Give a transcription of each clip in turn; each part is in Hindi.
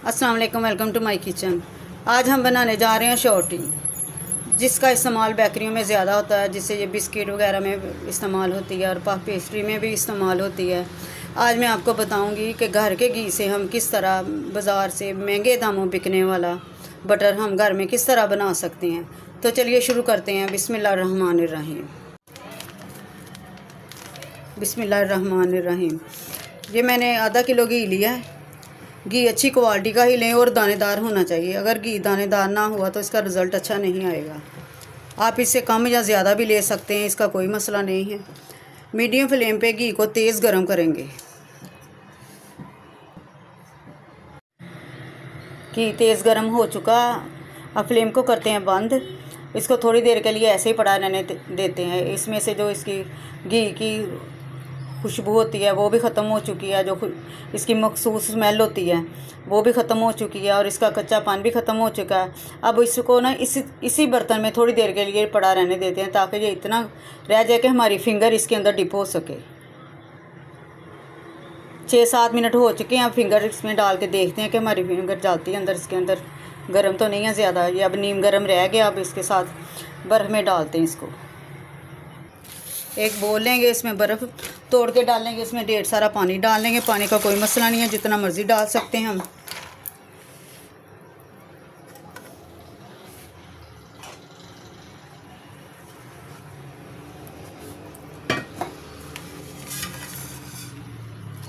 अस्सलाम वालेकुम, वेलकम टू माय किचन। आज हम बनाने जा रहे हैं शॉर्टी, जिसका इस्तेमाल बेकरियों में ज़्यादा होता है, जिससे ये बिस्किट वगैरह में इस्तेमाल होती है और पफ पेस्ट्री में भी इस्तेमाल होती है। आज मैं आपको बताऊंगी कि घर के घी से हम किस तरह बाज़ार से महंगे दामों बिकने वाला बटर हम घर में किस तरह बना सकते हैं। तो चलिए शुरू करते हैं। बिस्मिल्लाहिर्रहमानिर्रहीम। बिस्मिल्लाहिर्रहमानिर्रहीम। ये मैंने आधा किलो घी लिया है। घी अच्छी क्वालिटी का ही लें और दानेदार होना चाहिए। अगर घी दानेदार ना हुआ तो इसका रिज़ल्ट अच्छा नहीं आएगा। आप इससे कम या ज़्यादा भी ले सकते हैं, इसका कोई मसला नहीं है। मीडियम फ्लेम पे घी को तेज़ गरम करेंगे। घी तेज़ गरम हो चुका, अब फ्लेम को करते हैं बंद। इसको थोड़ी देर के लिए ऐसे ही पड़ा रहने देते हैं। इसमें से जो इसकी घी की खुशबू होती है वो भी ख़त्म हो चुकी है, जो इसकी मखसूस स्मेल होती है वो भी ख़त्म हो चुकी है और इसका कच्चापन भी ख़त्म हो चुका है। अब इसको ना इसी बर्तन में थोड़ी देर के लिए पड़ा रहने देते हैं, ताकि ये इतना रह जाए कि हमारी फिंगर इसके अंदर डिप हो सके। 6-7 मिनट हो चुके हैं। अब फिंगर इसमें डाल के देखते हैं कि हमारी फिंगर जाती है अंदर, इसके अंदर गर्म तो नहीं है ज़्यादा। ये अब नीम गर्म रह गया। अब इसके साथ बर्फ़ में डालते हैं इसको। एक बोल लेंगे, इसमें बर्फ़ तोड़ के डालेंगे, इसमें ढेर सारा पानी डाल लेंगे। पानी का कोई मसला नहीं है, जितना मर्ज़ी डाल सकते हैं हम।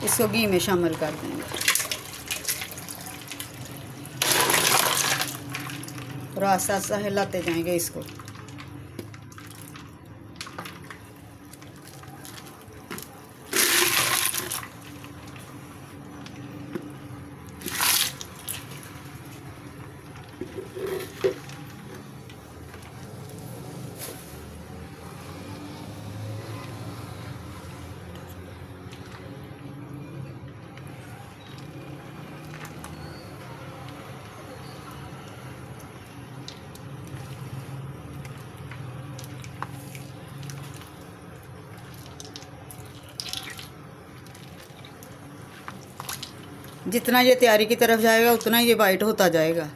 इसको घी में शामिल कर देंगे और आस्ता आस्ता हिलाते जाएंगे इसको। जितना ये तैयारी की तरफ जाएगा उतना ये वाइट होता जाएगा।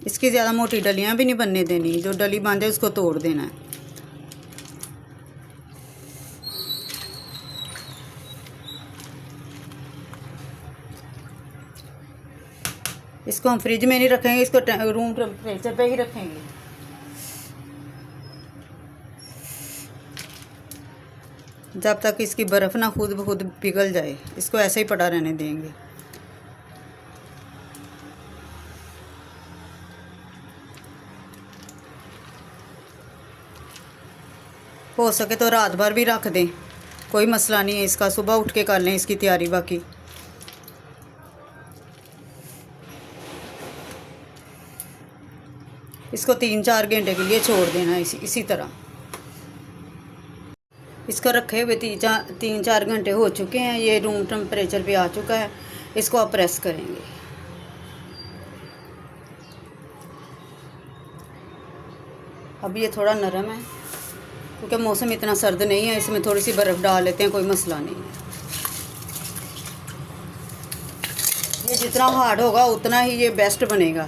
इसकी ज़्यादा मोटी डलियां भी नहीं बनने देनी, जो डली बन जाए उसको तोड़ देना है। इसको हम फ्रिज में नहीं रखेंगे, इसको रूम टेम्परेचर पे ही रखेंगे। जब तक इसकी बर्फ़ ना खुद ब खुद पिघल जाए, इसको ऐसे ही पड़ा रहने देंगे। हो सके तो रात भर भी रख दें, कोई मसला नहीं है इसका। सुबह उठ के कर लें इसकी तैयारी। बाकी इसको 3-4 घंटे के लिए छोड़ देना इसी तरह। इसको रखे हुए 3-4 घंटे हो चुके हैं। ये रूम टेम्परेचर पे आ चुका है। इसको आप प्रेस करेंगे। अब ये थोड़ा नरम है क्योंकि मौसम इतना सर्द नहीं है। इसमें थोड़ी सी बर्फ़ डाल लेते हैं, कोई मसला नहीं है। ये जितना हार्ड होगा उतना ही ये बेस्ट बनेगा।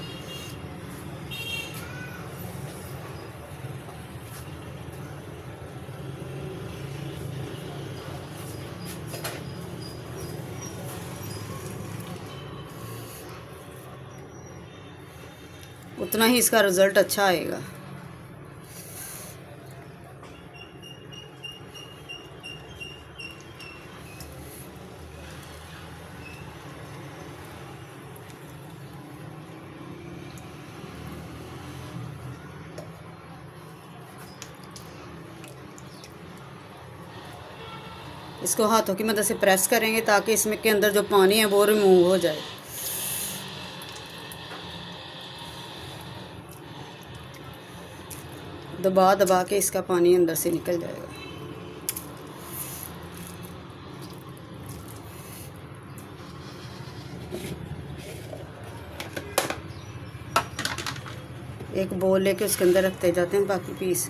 उतना ही इसका रिज़ल्ट अच्छा आएगा। इसको हाथों की मदद से प्रेस करेंगे ताकि इसमें के अंदर जो पानी है वो रिमूव हो जाए। दबा दबा के इसका पानी अंदर से निकल जाएगा। एक बोल लेके उसके अंदर रखते जाते हैं बाकी पीस।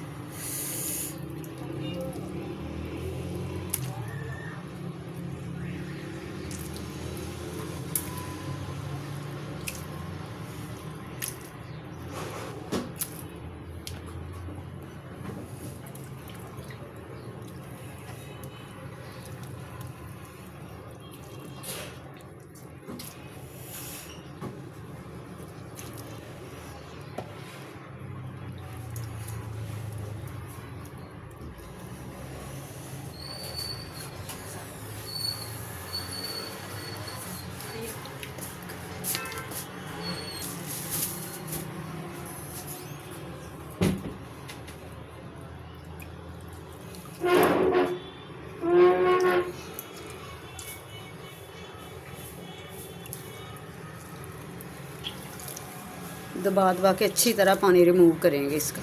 दबा दबा के अच्छी तरह पानी रिमूव करेंगे इसका।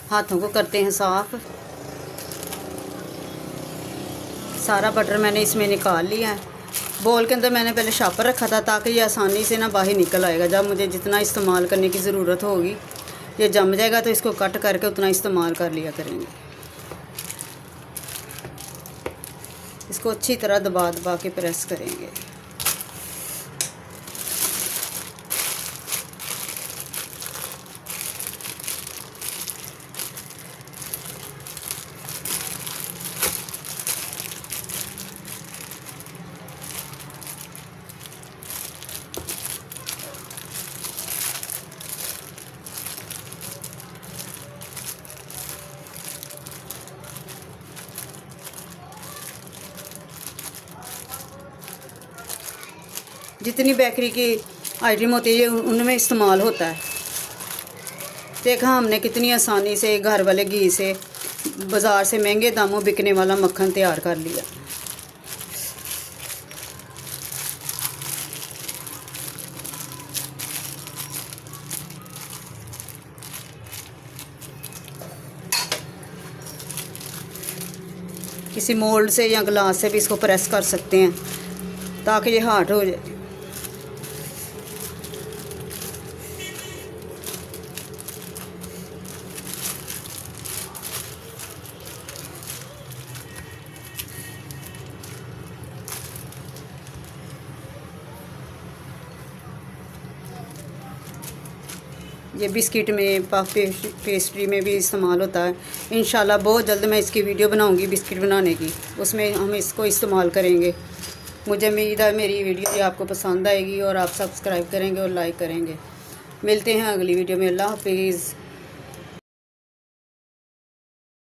हाथों को करते हैं साफ। सारा बटर मैंने इसमें निकाल लिया है। बोल के अंदर मैंने पहले शापर रखा था ताकि ये आसानी से ना बाहर निकल आएगा। जब मुझे जितना इस्तेमाल करने की ज़रूरत होगी, ये जम जाएगा तो इसको कट करके उतना इस्तेमाल कर लिया करेंगे। इसको अच्छी तरह दबा दबा के प्रेस करेंगे। जितनी बेकरी की आइटम होती है उनमें इस्तेमाल होता है। देखा हमने कितनी आसानी से घर वाले घी से बाज़ार से महंगे दामों बिकने वाला मक्खन तैयार कर लिया। किसी मोल्ड से या ग्लास से भी इसको प्रेस कर सकते हैं ताकि ये हार्ड हो जाए। ये बिस्किट में, पफ पेस्ट्री में भी इस्तेमाल होता है। इंशाल्लाह बहुत जल्द मैं इसकी वीडियो बनाऊंगी बिस्किट बनाने की, उसमें हम इसको इस्तेमाल करेंगे। मुझे उम्मीद है मेरी वीडियो भी आपको पसंद आएगी और आप सब्सक्राइब करेंगे और लाइक करेंगे। मिलते हैं अगली वीडियो में। अल्लाह हाफिज़।